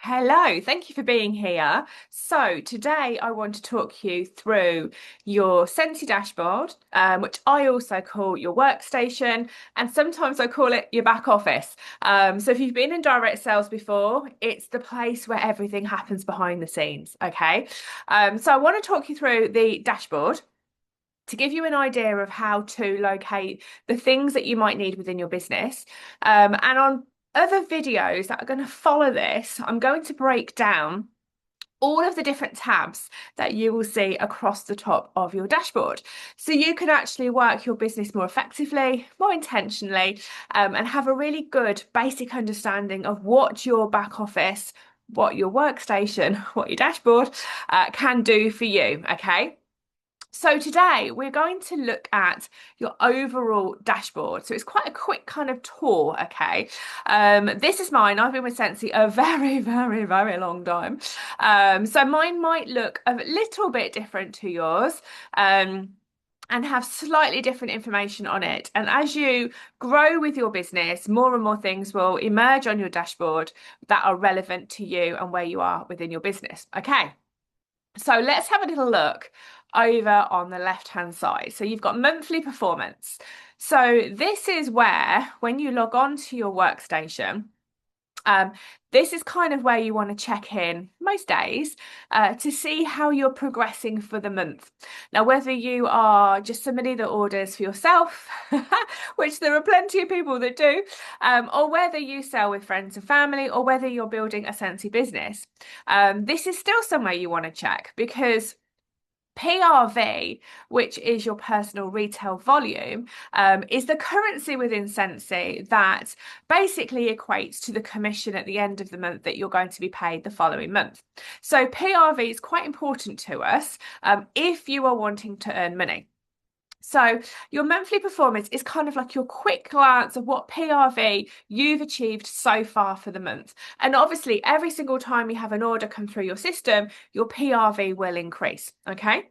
Hello, thank you for being here. So today I want to talk you through your Scentsy dashboard, which I also call your workstation, and sometimes I call it your back office. So if you've been in direct sales before, it's the place where everything happens behind the scenes, okay? So I want to talk you through the dashboard to give you an idea of how to locate the things that you might need within your business. And on other videos that are going to follow this, I'm going to break down all of the different tabs that you will see across the top of your dashboard. So you can actually work your business more effectively, more intentionally, and have a really good basic understanding of what your back office, what your workstation, what your dashboard can do for you. Okay. So today we're going to look at your overall dashboard. So it's quite a quick kind of tour, okay? This is mine. I've been with Scentsy a very, very, very long time. So mine might look a little bit different to yours. And have slightly different information on it. And as you grow with your business, more and more things will emerge on your dashboard that are relevant to you and where you are within your business. Okay. So let's have a little look over on the left-hand side. So you've got monthly performance. So this is where, when you log on to your workstation, um, this is kind of where you want to check in most days to see how you're progressing for the month. Now, whether you are just somebody that orders for yourself, which there are plenty of people that do, or whether you sell with friends and family, or whether you're building a Scentsy business, this is still somewhere you want to check because PRV, which is your personal retail volume, is the currency within Scentsy that basically equates to the commission at the end of the month that you're going to be paid the following month. So PRV is quite important to us if you are wanting to earn money. So your monthly performance is kind of like your quick glance of what PRV you've achieved so far for the month. And obviously, every single time you have an order come through your system, your PRV will increase. Okay.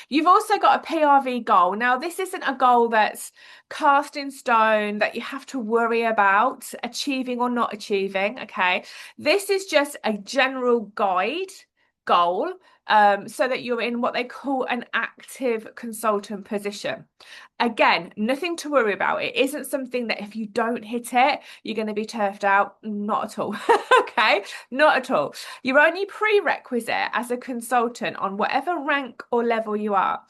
You've also got a PRV goal. Now, this isn't a goal that's cast in stone that you have to worry about achieving or not achieving. Okay. This is just a general goal so that you're in what they call an active consultant position. Again, nothing to worry about. It isn't something that if you don't hit it, you're going to be turfed out. Not at all. Okay, not at all. Your only prerequisite as a consultant on whatever rank or level you are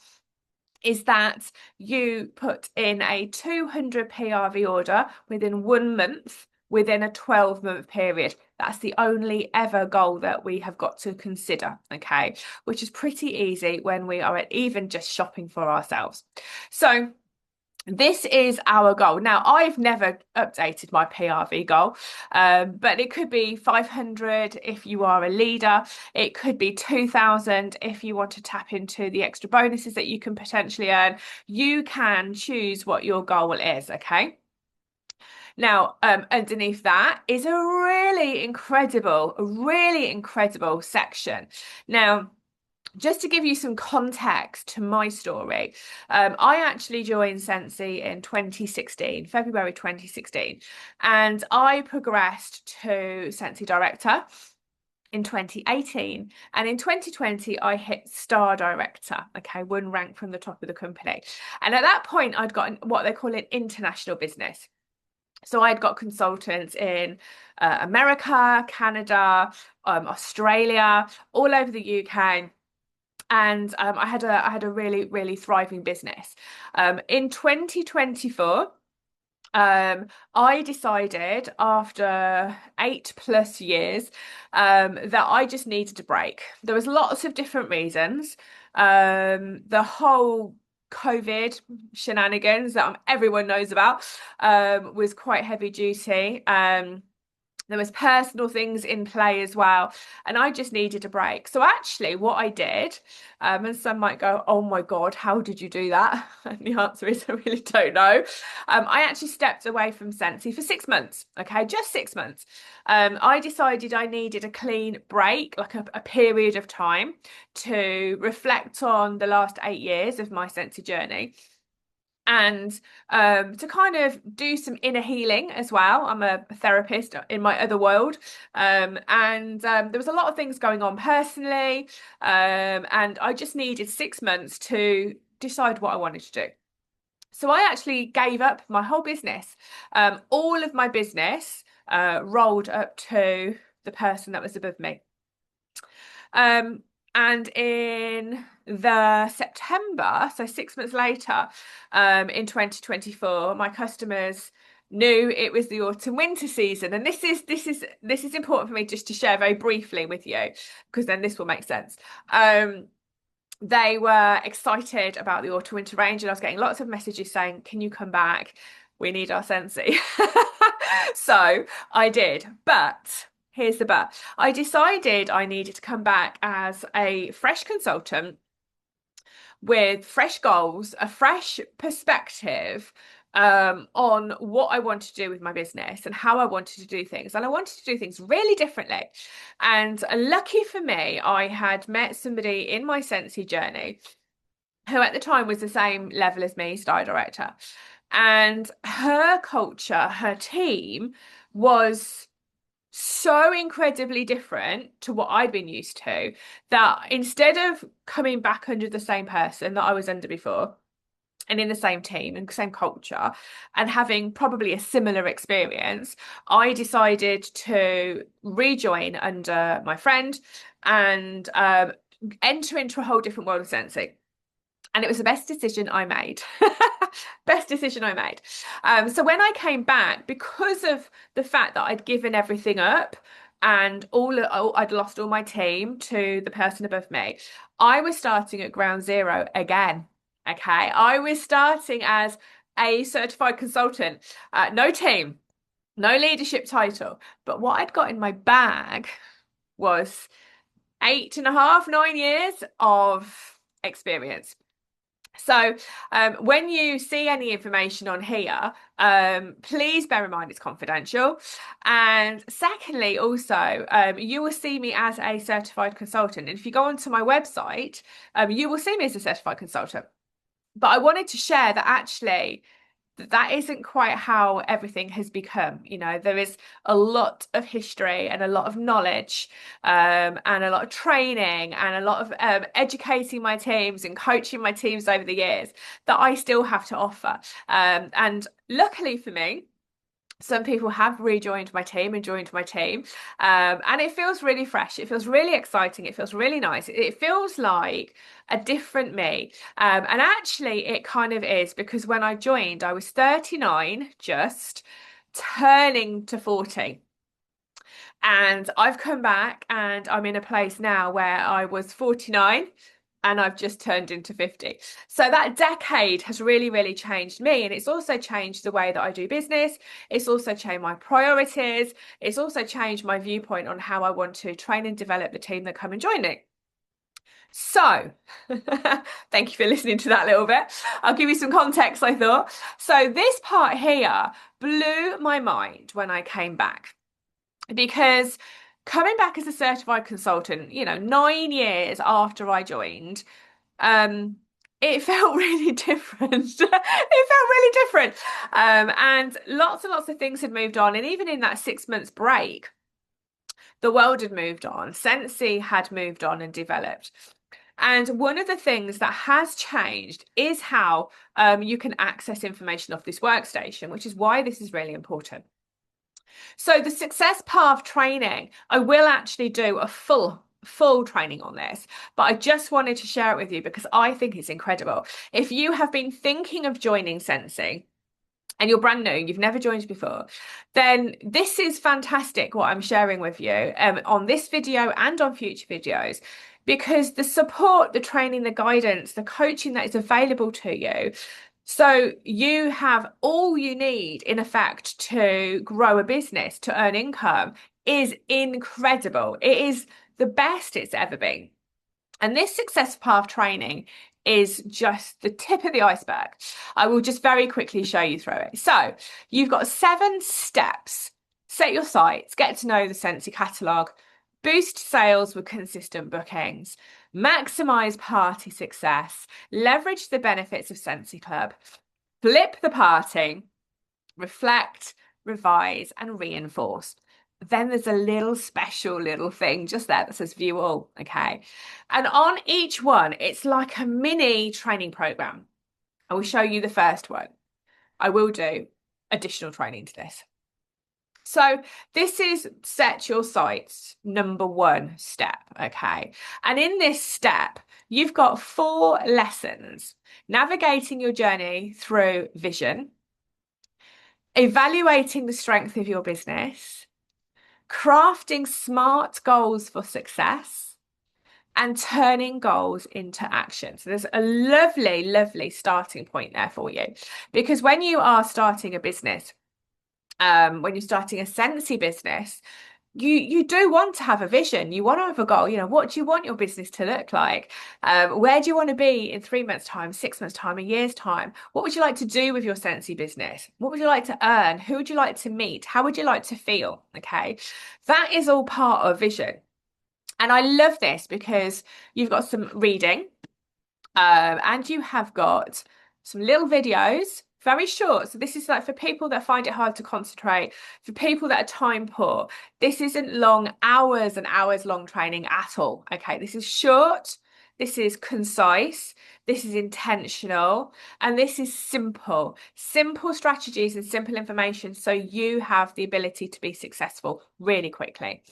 is that you put in a 200 PRV order within 1 month within a 12-month period. That's the only ever goal that we have got to consider, okay? Which is pretty easy when we are even just shopping for ourselves. So this is our goal. Now, I've never updated my PRV goal, but it could be 500 if you are a leader. It could be 2,000 if you want to tap into the extra bonuses that you can potentially earn. You can choose what your goal is, okay? Now, underneath that is a really incredible section. Now, just to give you some context to my story, I actually joined Scentsy in 2016, February 2016, and I progressed to Scentsy Director in 2018. And in 2020, I hit Star Director, okay, one rank from the top of the company. And at that point, I'd got what they call an international business. So I'd got consultants in America, Canada, Australia, all over the UK. And I had a really thriving business. In 2024, I decided after 8+ years that I just needed a break. There was lots of different reasons. The whole COVID shenanigans that everyone knows about was quite heavy duty. There was personal things in play as well, and I just needed a break. So actually, what I did, and some might go, "Oh my God, how did you do that?" And the answer is, I really don't know. I actually stepped away from Scentsy for 6 months. Okay, just 6 months. I decided I needed a clean break, like a period of time to reflect on the last 8 years of my Scentsy journey. and to kind of do some inner healing as well. I'm a therapist in my other world, and there was a lot of things going on personally, and I just needed 6 months to decide what I wanted to do. So I actually gave up my whole business. All of my business rolled up to the person that was above me. Um, and in the September, so 6 months later, in 2024, my customers knew it was the autumn winter season. And this is important for me just to share very briefly with you, because then this will make sense. They were excited about the autumn winter range, and I was getting lots of messages saying, can you come back? We need our Scentsy. So I did, but here's the but. I decided I needed to come back as a fresh consultant with fresh goals, a fresh perspective on what I wanted to do with my business and how I wanted to do things. And I wanted to do things really differently. And lucky for me, I had met somebody in my Scentsy journey who at the time was the same level as me, style director. And her culture, her team was so incredibly different to what I'd been used to, that instead of coming back under the same person that I was under before and in the same team and same culture and having probably a similar experience, I decided to rejoin under my friend and enter into a whole different world of Scentsy. And it was the best decision I made. Best decision I made. So when I came back, because of the fact that I'd given everything up and I'd lost all my team to the person above me, I was starting at ground zero again. Okay, I was starting as a certified consultant, no team, no leadership title. But what I'd got in my bag was 8.5, 9 years of experience. So when you see any information on here, please bear in mind it's confidential. And secondly, also, you will see me as a certified consultant. And if you go onto my website, you will see me as a certified consultant. But I wanted to share that actually that isn't quite how everything has become. You know, there is a lot of history and a lot of knowledge, and a lot of training and a lot of educating my teams and coaching my teams over the years that I still have to offer. And luckily for me, some people have rejoined my team and joined my team, and it feels really fresh. It feels really exciting. It feels really nice. It feels like a different me, and actually it kind of is, because when I joined I was 39, just turning to 40. And I've come back and I'm in a place now where I was 49 and I've just turned into 50. So that decade has really, really changed me. And it's also changed the way that I do business. It's also changed my priorities. It's also changed my viewpoint on how I want to train and develop the team that come and join me. So, thank you for listening to that little bit. I'll give you some context, I thought. So this part here blew my mind when I came back, because coming back as a certified consultant, 9 years after I joined, it felt really different. It felt really different. And lots and lots of things had moved on. And even in that 6 months break, the world had moved on. Scentsy had moved on and developed. And one of the things that has changed is how you can access information off this workstation, which is why this is really important. So the Success Path training, I will actually do a full training on this, but I just wanted to share it with you because I think it's incredible. If you have been thinking of joining Scentsy and you're brand new, you've never joined before, then this is fantastic what I'm sharing with you on this video and on future videos, because the support, the training, the guidance, the coaching that is available to you, so you have all you need, in effect, to grow a business, to earn income, is incredible. It is the best it's ever been. And this Success Path training is just the tip of the iceberg. I will just very quickly show you through it. So you've got 7 steps. Set your sights, get to know the Scentsy catalogue, boost sales with consistent bookings, maximize party success, leverage the benefits of Scentsy Club, Flip the party, reflect, revise, and reinforce. Then there's a little special little thing just there that says view all, okay? And on each one, it's like a mini training program. I will show you the first one. I will do additional training to this. So this is set your sights, number one step, okay? And in this step, you've got 4 lessons: navigating your journey through vision, evaluating the strength of your business, crafting smart goals for success, and turning goals into action. So there's a lovely, lovely starting point there for you. Because when you are starting a business, when you're starting a Scentsy business, you do want to have a vision. You want to have a goal. You know, what do you want your business to look like? Where do you want to be in 3 months' time, 6 months' time, a year's time? What would you like to do with your Scentsy business? What would you like to earn? Who would you like to meet? How would you like to feel? Okay, that is all part of vision. And I love this because you've got some reading, and you have got some little videos, very short. So this is like for people that find it hard to concentrate, for people that are time poor. This isn't long, hours and hours long training at all. Okay, this is short, this is concise, this is intentional, and this is simple. Simple strategies and simple information so you have the ability to be successful really quickly.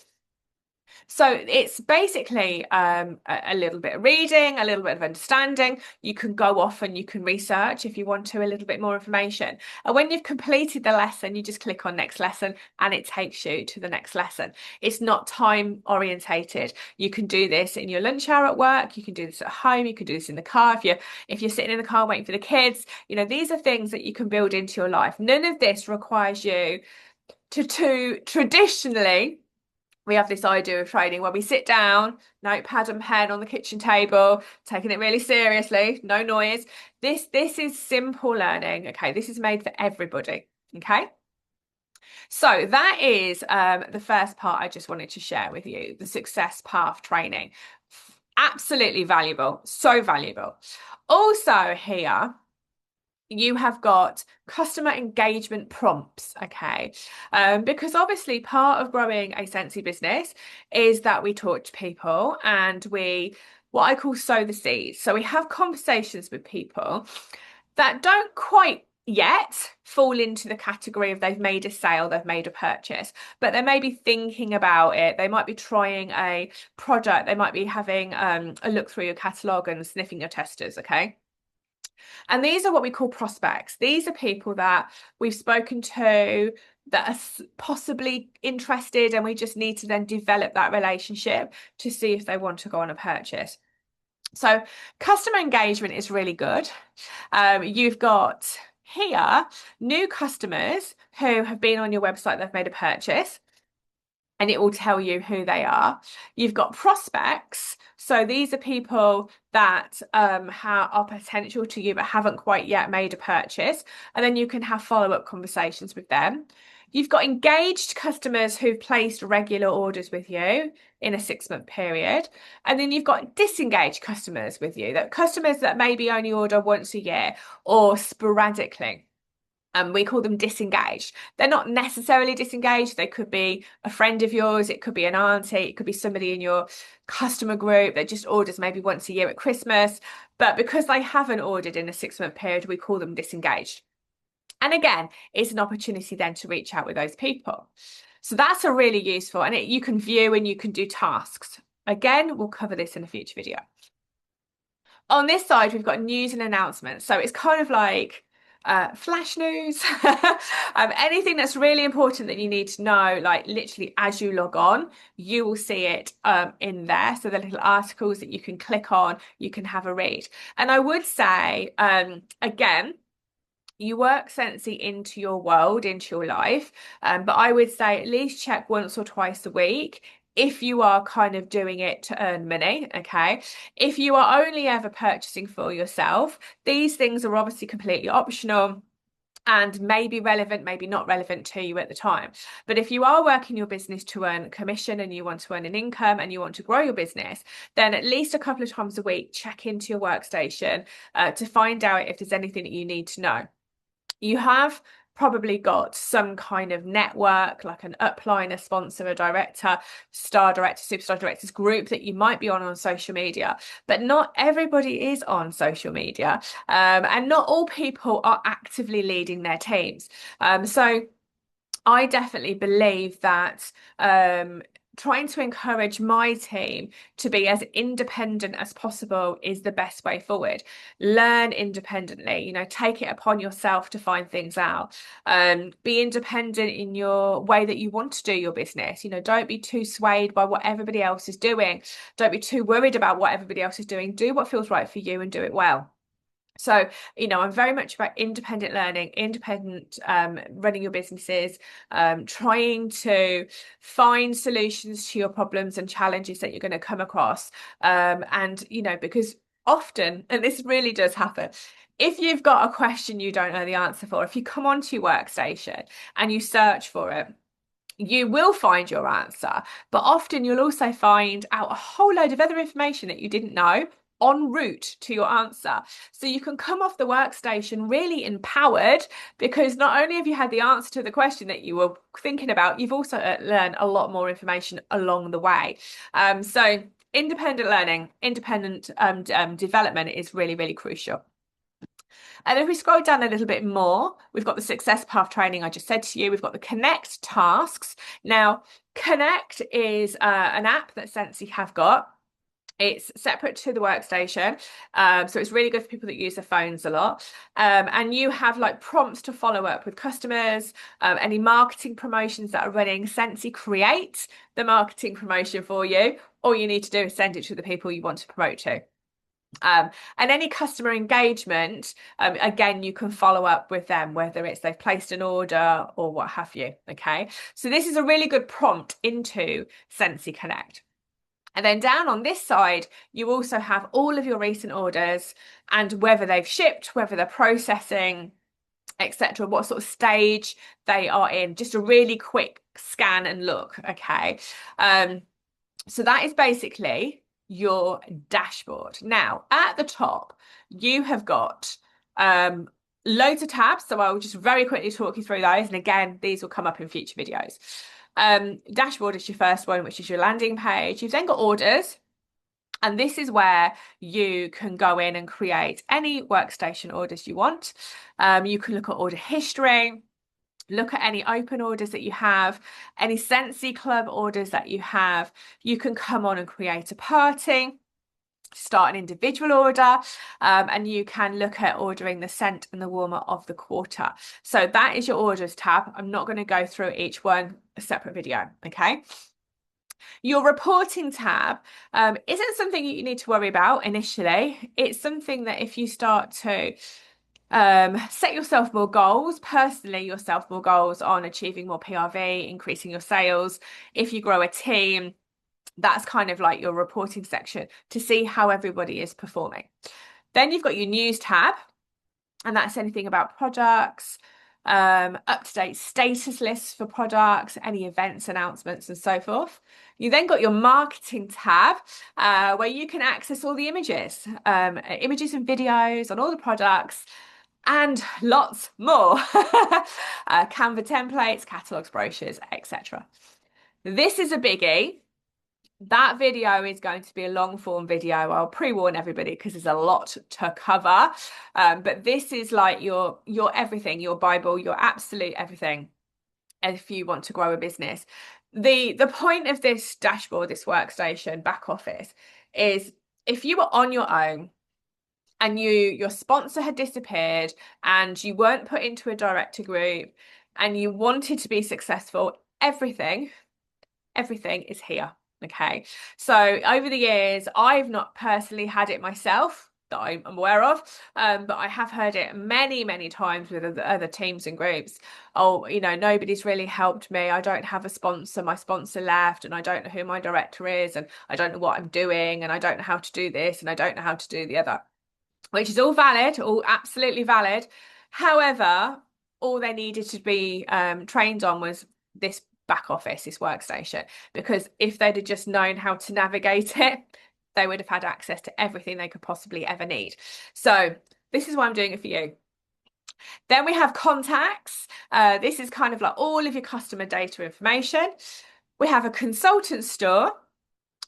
So it's basically a little bit of reading, a little bit of understanding. You can go off and you can research if you want to, a little bit more information. And when you've completed the lesson, you just click on next lesson and it takes you to the next lesson. It's not time orientated. You can do this in your lunch hour at work. You can do this at home. You can do this in the car. If you're sitting in the car waiting for the kids, you know, these are things that you can build into your life. None of this requires you to traditionally, we have this idea of training where we sit down, notepad and pen on the kitchen table, taking it really seriously, no noise. This is simple learning. Okay, this is made for everybody. Okay. So that is the first part I just wanted to share with you, the success path training. Absolutely valuable, so valuable. Also here, you have got customer engagement prompts, okay? Because obviously part of growing a Scentsy business is that we talk to people and we, what I call sow the seeds. So we have conversations with people that don't quite yet fall into the category of they've made a sale, they've made a purchase, but they may be thinking about it. They might be trying a product. They might be having a look through your catalogue and sniffing your testers, okay? And these are what we call prospects. These are people that we've spoken to that are possibly interested, and we just need to then develop that relationship to see if they want to go on a purchase. So customer engagement is really good. You've got here new customers who have been on your website, they've made a purchase, and it will tell you who they are. You've got prospects. So these are people that are potential to you but haven't quite yet made a purchase. And then you can have follow-up conversations with them. You've got engaged customers who've placed regular orders with you in a 6-month period. And then you've got disengaged customers with you, that customers that maybe only order once a year or sporadically. We call them disengaged. They're not necessarily disengaged. They could be a friend of yours. It could be an auntie. It could be somebody in your customer group that just orders maybe once a year at Christmas. But because they haven't ordered in a 6-month period, we call them disengaged. And again, it's an opportunity then to reach out with those people. So that's a really useful, and you can view and you can do tasks. Again, we'll cover this in a future video. On this side, we've got news and announcements. So it's kind of like flash news, anything that's really important that you need to know, like literally as you log on, you will see it in there. So the little articles that you can click on, you can have a read. And I would say, again, you work Scentsy into your world, into your life, but I would say at least check once or twice a week if you are kind of doing it to earn money, okay? If you are only ever purchasing for yourself, these things are obviously completely optional and maybe relevant, maybe not relevant to you at the time. But if you are working your business to earn commission and you want to earn an income and you want to grow your business, then at least a couple of times a week, check into your workstation to find out if there's anything that you need to know. You have probably got some kind of network, like an upline, a sponsor, a director, star director, superstar directors group that you might be on social media, but not everybody is on social media, and not all people are actively leading their teams. So I definitely believe that trying to encourage my team to be as independent as possible is the best way forward. Learn independently, take it upon yourself to find things out. Be independent in your way that you want to do your business. Don't be too swayed by what everybody else is doing. Don't be too worried about what everybody else is doing. Do what feels right for you and do it well. So, I'm very much about independent learning, independent running your businesses, trying to find solutions to your problems and challenges that you're going to come across. And, because often, and this really does happen, if you've got a question you don't know the answer for, if you come onto your workstation and you search for it, you will find your answer, but often you'll also find out a whole load of other information that you didn't know en route to your answer. So you can come off the workstation really empowered, because not only have you had the answer to the question that you were thinking about, you've also learned a lot more information along the way. So independent learning, independent development is really, really crucial. And if we scroll down a little bit more, we've got the success path training I just said to you. We've got the Connect tasks. Now, Connect is an app that Scentsy have got. It's separate to the workstation. So it's really good for people that use their phones a lot. And you have like prompts to follow up with customers, any marketing promotions that are running. Scentsy create the marketing promotion for you. All you need to do is send it to the people you want to promote to. And any customer engagement, again, you can follow up with them, whether it's they've placed an order or what have you. Okay, so this is a really good prompt into Scentsy Connect. And then down on this side, you also have all of your recent orders and whether they've shipped, whether they're processing, etc., what sort of stage they are in. Just a really quick scan and look. Okay, so that is basically your dashboard. Now, at the top, you have got loads of tabs. So I'll just very quickly talk you through those. And again, these will come up in future videos. Dashboard is your first one, which is your landing page. You've then got orders. And this is where you can go in and create any workstation orders you want. You can look at order history, look at any open orders that you have, any Scentsy Club orders that you have. You can come on and create a party, start an individual order, and you can look at ordering the scent and the warmer of the quarter. So that is your orders tab. I'm not going to go through each one, a separate video, okay? Your reporting tab isn't something you need to worry about initially. It's something that if you start to set yourself more goals, personally yourself more goals on achieving more PRV, increasing your sales. If you grow a team, that's kind of like your reporting section to see how everybody is performing. Then you've got your news tab, and that's anything about products, up-to-date status lists for products, any events, announcements, and so forth. You then got your marketing tab, where you can access all the images and videos on all the products, and lots more. Canva templates, catalogs, brochures, etc. This is a biggie. That video is going to be a long form video. I'll pre-warn everybody because there's a lot to cover. But this is like your everything, your Bible, your absolute everything if you want to grow a business. The point of this dashboard, this workstation, back office, is if you were on your own, and your sponsor had disappeared and you weren't put into a director group and you wanted to be successful, everything is here. Okay. So over the years, I've not personally had it myself that I'm aware of, but I have heard it many, many times with other teams and groups. Oh, nobody's really helped me. I don't have a sponsor. My sponsor left and I don't know who my director is and I don't know what I'm doing and I don't know how to do this and I don't know how to do the other. Which is all valid, all absolutely valid. However, all they needed to be trained on was this back office, this workstation, because if they'd have just known how to navigate it, they would have had access to everything they could possibly ever need. So this is why I'm doing it for you. Then we have contacts. This is kind of like all of your customer data information. We have a consultant store,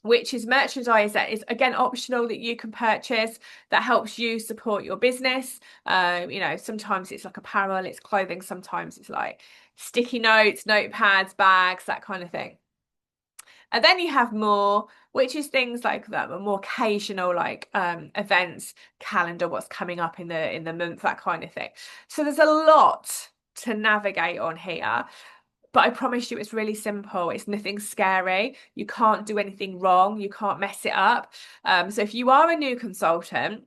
which is merchandise that is again optional that you can purchase that helps you support your business. Sometimes it's like apparel, it's clothing, sometimes it's like sticky notes, notepads, bags, that kind of thing. And then you have more, which is things like that are more occasional, like events, calendar, what's coming up in the month, that kind of thing. So there's a lot to navigate on here. But I promise you, it's really simple. It's nothing scary. You can't do anything wrong. You can't mess it up. So if you are a new consultant,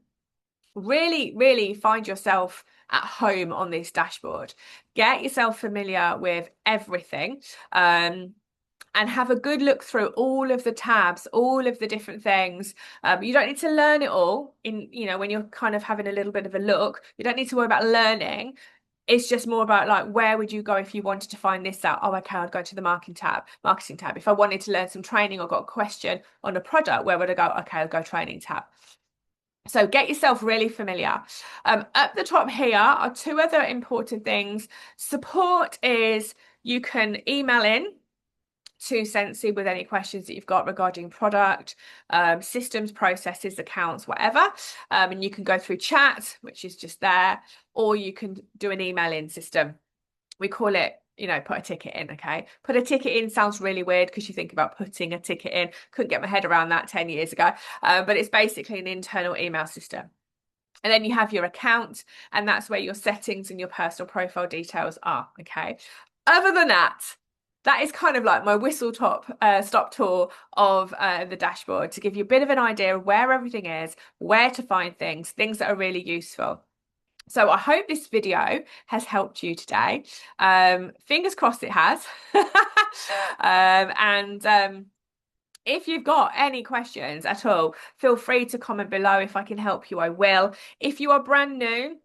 really, really find yourself at home on this dashboard. Get yourself familiar with everything. And have a good look through all of the tabs, all of the different things. You don't need to learn it all when you're kind of having a little bit of a look. You don't need to worry about learning. It's just more about like, where would you go if you wanted to find this out? Oh, okay, I'd go to the marketing tab. If I wanted to learn some training or got a question on a product, where would I go? Okay, I'll go training tab. So get yourself really familiar. At the top here are two other important things. Support is you can email in to Scentsy with any questions that you've got regarding product, systems, processes, accounts, whatever. And you can go through chat, which is just there, or you can do an email in system. We call it, put a ticket in, okay? Put a ticket in sounds really weird because you think about putting a ticket in. Couldn't get my head around that 10 years ago. But it's basically an internal email system. And then you have your account, and that's where your settings and your personal profile details are, okay? Other than that, that is kind of like my stop tour of the dashboard to give you a bit of an idea of where everything is, where to find things that are really useful. So I hope this video has helped you today. Fingers crossed it has. If you've got any questions at all, feel free to comment below. If I can help you, I will. If you are brand new,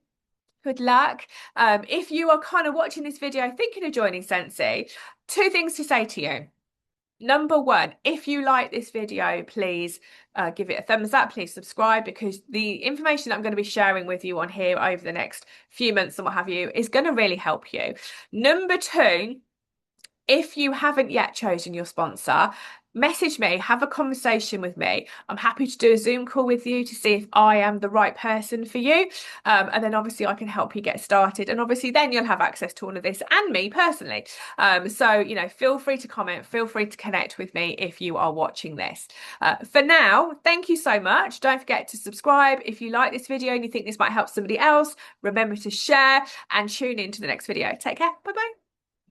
good luck. If you are kind of watching this video thinking of joining Scentsy, two things to say to you. Number one, if you like this video, please give it a thumbs up. Please subscribe, because the information that I'm going to be sharing with you on here over the next few months and what have you is going to really help you. Number two, if you haven't yet chosen your sponsor, message me, have a conversation with me. I'm happy to do a Zoom call with you to see if I am the right person for you. And then obviously I can help you get started. And obviously then you'll have access to all of this and me personally. So, feel free to comment, feel free to connect with me if you are watching this. For now, thank you so much. Don't forget to subscribe. If you like this video and you think this might help somebody else, remember to share and tune in to the next video. Take care. Bye-bye.